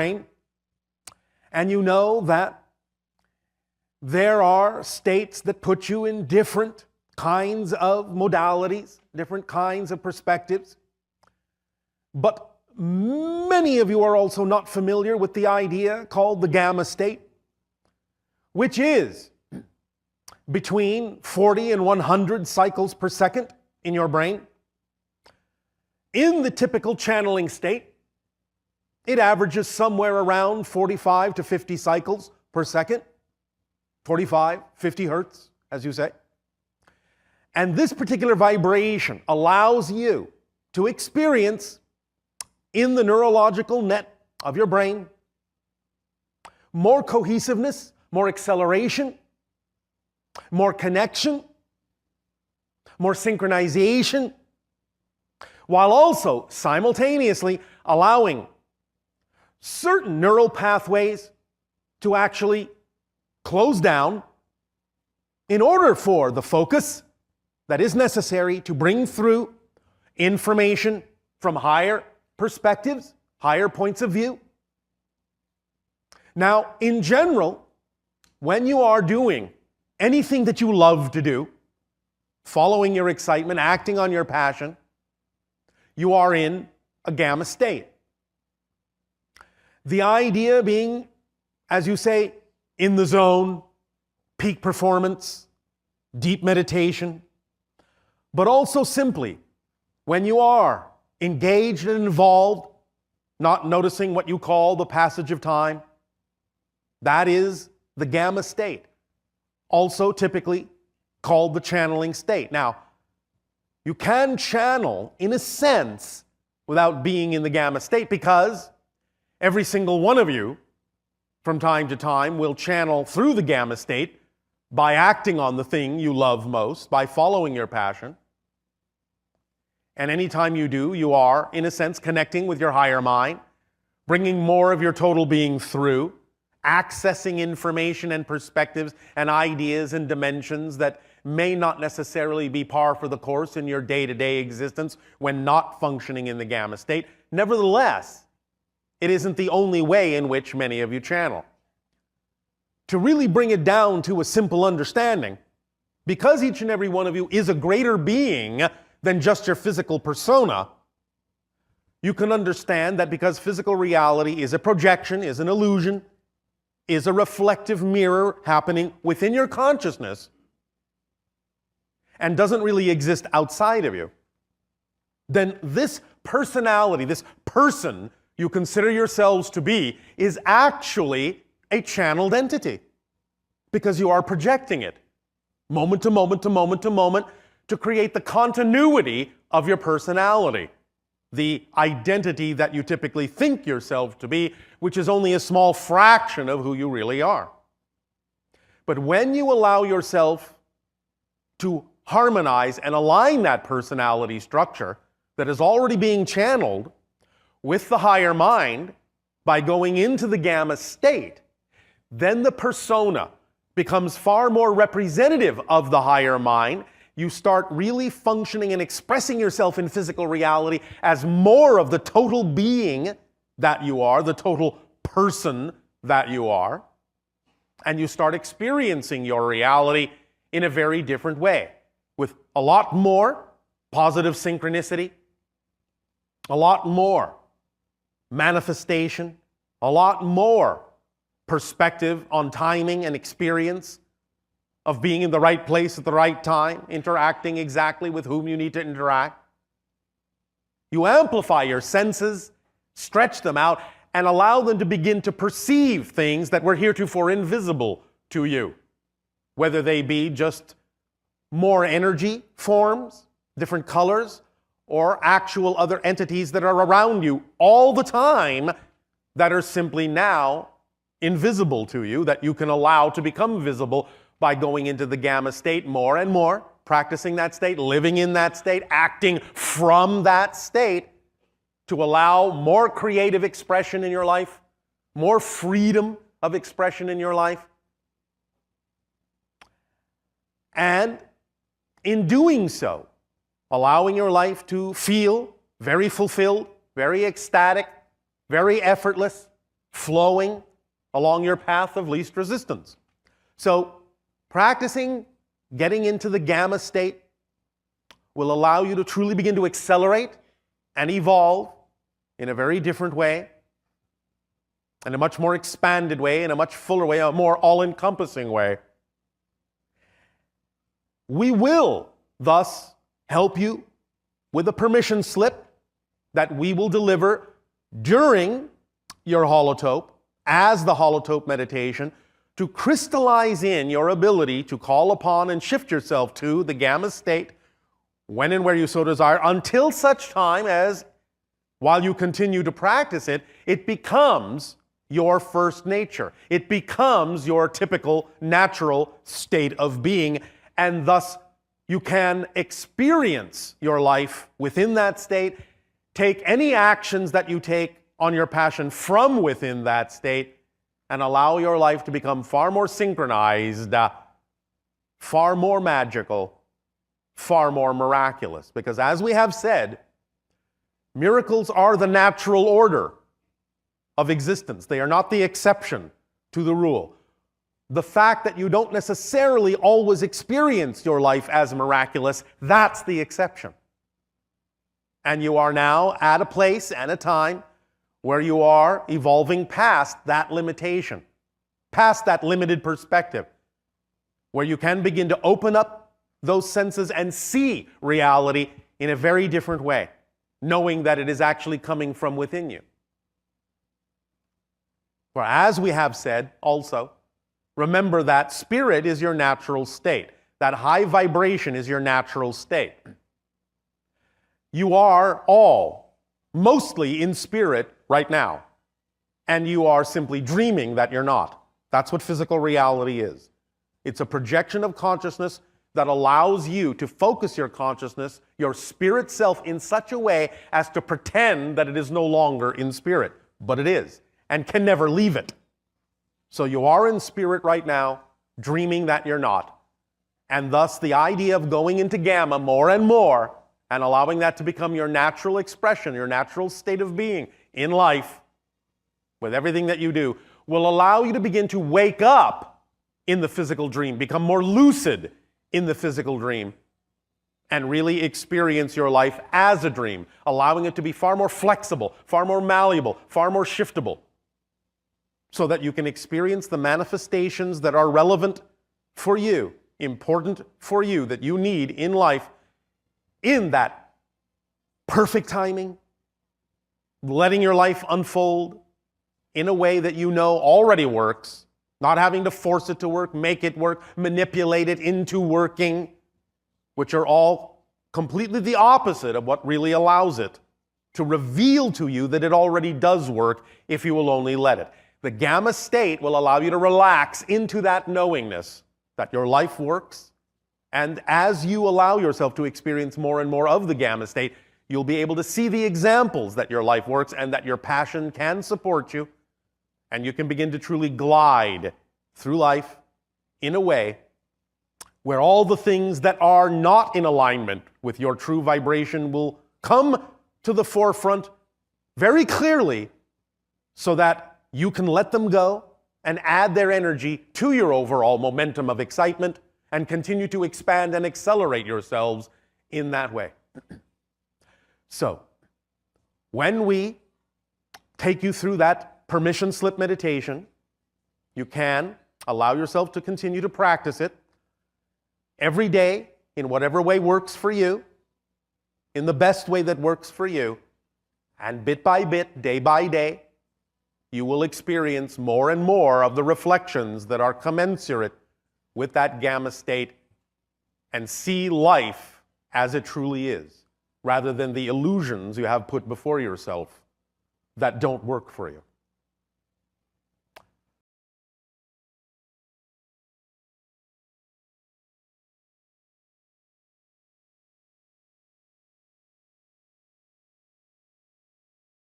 brain, and you know that there are states that put you in different kinds of modalities, different kinds of perspectives. But many of you are also not familiar with the idea called the gamma state, which is between 40 and 100 cycles per second in your brain. In the typical channeling state, it averages somewhere around 45 to 50 cycles per second, 45, 50 hertz, as you say. And this particular vibration allows you to experience in the neurological net of your brain more cohesiveness, more acceleration, more connection, more synchronization, while also simultaneously allowing certain neural pathways to actually close down in order for the focus that is necessary to bring through information from higher perspectives, higher points of view. Now, in general, when you are doing anything that you love to do, following your excitement, acting on your passion, you are in a gamma state. The idea being, as you say, in the zone, peak performance, deep meditation, but also simply when you are engaged and involved, not noticing what you call the passage of time, that is the gamma state, also typically called the channeling state. Now, you can channel in a sense without being in the gamma state, because every single one of you from time to time will channel through the gamma state by acting on the thing you love most, by following your passion. And anytime you do, you are, in a sense, connecting with your higher mind, bringing more of your total being through, accessing information and perspectives and ideas and dimensions that may not necessarily be par for the course in your day-to-day existence when not functioning in the gamma state. Nevertheless, it isn't the only way in which many of you channel. To really bring it down to a simple understanding, because each and every one of you is a greater being than just your physical persona, you can understand that because physical reality is a projection, is an illusion, is a reflective mirror happening within your consciousness and doesn't really exist outside of you, then this personality, this person you consider yourselves to be, is actually a channeled entity, because you are projecting it moment to moment to moment to moment to create the continuity of your personality, the identity that you typically think yourself to be, which is only a small fraction of who you really are. But when you allow yourself to harmonize and align that personality structure that is already being channeled with the higher mind by going into the gamma state, then the persona becomes far more representative of the higher mind. You start really functioning and expressing yourself in physical reality as more of the total being that you are, the total person that you are, and you start experiencing your reality in a very different way, with a lot more positive synchronicity, a lot more manifestation, a lot more perspective on timing and experience of being in the right place at the right time, interacting exactly with whom you need to interact. You amplify your senses, stretch them out, and allow them to begin to perceive things that were heretofore invisible to you, whether they be just more energy forms, different colors, or actual other entities that are around you all the time that are simply now invisible to you, that you can allow to become visible by going into the gamma state more and more, practicing that state, living in that state, acting from that state to allow more creative expression in your life, more freedom of expression in your life. And in doing so, allowing your life to feel very fulfilled, very ecstatic, very effortless, flowing along your path of least resistance. So practicing getting into the gamma state will allow you to truly begin to accelerate and evolve in a very different way, in a much more expanded way, in a much fuller way, a more all-encompassing way. We will thus help you with a permission slip that we will deliver during your holotope, as the holotope meditation, to crystallize in your ability to call upon and shift yourself to the gamma state when and where you so desire, until such time as, while you continue to practice it, it becomes your first nature. It becomes your typical natural state of being, and thus you can experience your life within that state, take any actions that you take on your passion from within that state, and allow your life to become far more synchronized, far more magical, far more miraculous. Because as we have said, miracles are the natural order of existence. They are not the exception to the rule. The fact that you don't necessarily always experience your life as miraculous, that's the exception. And you are now at a place and a time where you are evolving past that limitation, past that limited perspective, where you can begin to open up those senses and see reality in a very different way, knowing that it is actually coming from within you. For as we have said also, remember that spirit is your natural state. That high vibration is your natural state. You are all mostly in spirit right now, and you are simply dreaming that you're not. That's what physical reality is. It's a projection of consciousness that allows you to focus your consciousness, your spirit self, in such a way as to pretend that it is no longer in spirit, but it is, and can never leave it. So you are in spirit right now, dreaming that you're not. And thus the idea of going into gamma more and more and allowing that to become your natural expression, your natural state of being in life, with everything that you do, will allow you to begin to wake up in the physical dream, become more lucid in the physical dream, and really experience your life as a dream, allowing it to be far more flexible, far more malleable, far more shiftable, so that you can experience the manifestations that are relevant for you, important for you, that you need in life, in that perfect timing, letting your life unfold in a way that you know already works, not having to force it to work, make it work, manipulate it into working, which are all completely the opposite of what really allows it to reveal to you that it already does work if you will only let it. The gamma state will allow you to relax into that knowingness that your life works, and as you allow yourself to experience more and more of the gamma state, you'll be able to see the examples that your life works and that your passion can support you, and you can begin to truly glide through life in a way where all the things that are not in alignment with your true vibration will come to the forefront very clearly, so that you can let them go and add their energy to your overall momentum of excitement and continue to expand and accelerate yourselves in that way. So, when we take you through that permission slip meditation, you can allow yourself to continue to practice it every day in whatever way works for you, in the best way that works for you, and bit by bit, day by day, you will experience more and more of the reflections that are commensurate with that gamma state and see life as it truly is, rather than the illusions you have put before yourself that don't work for you.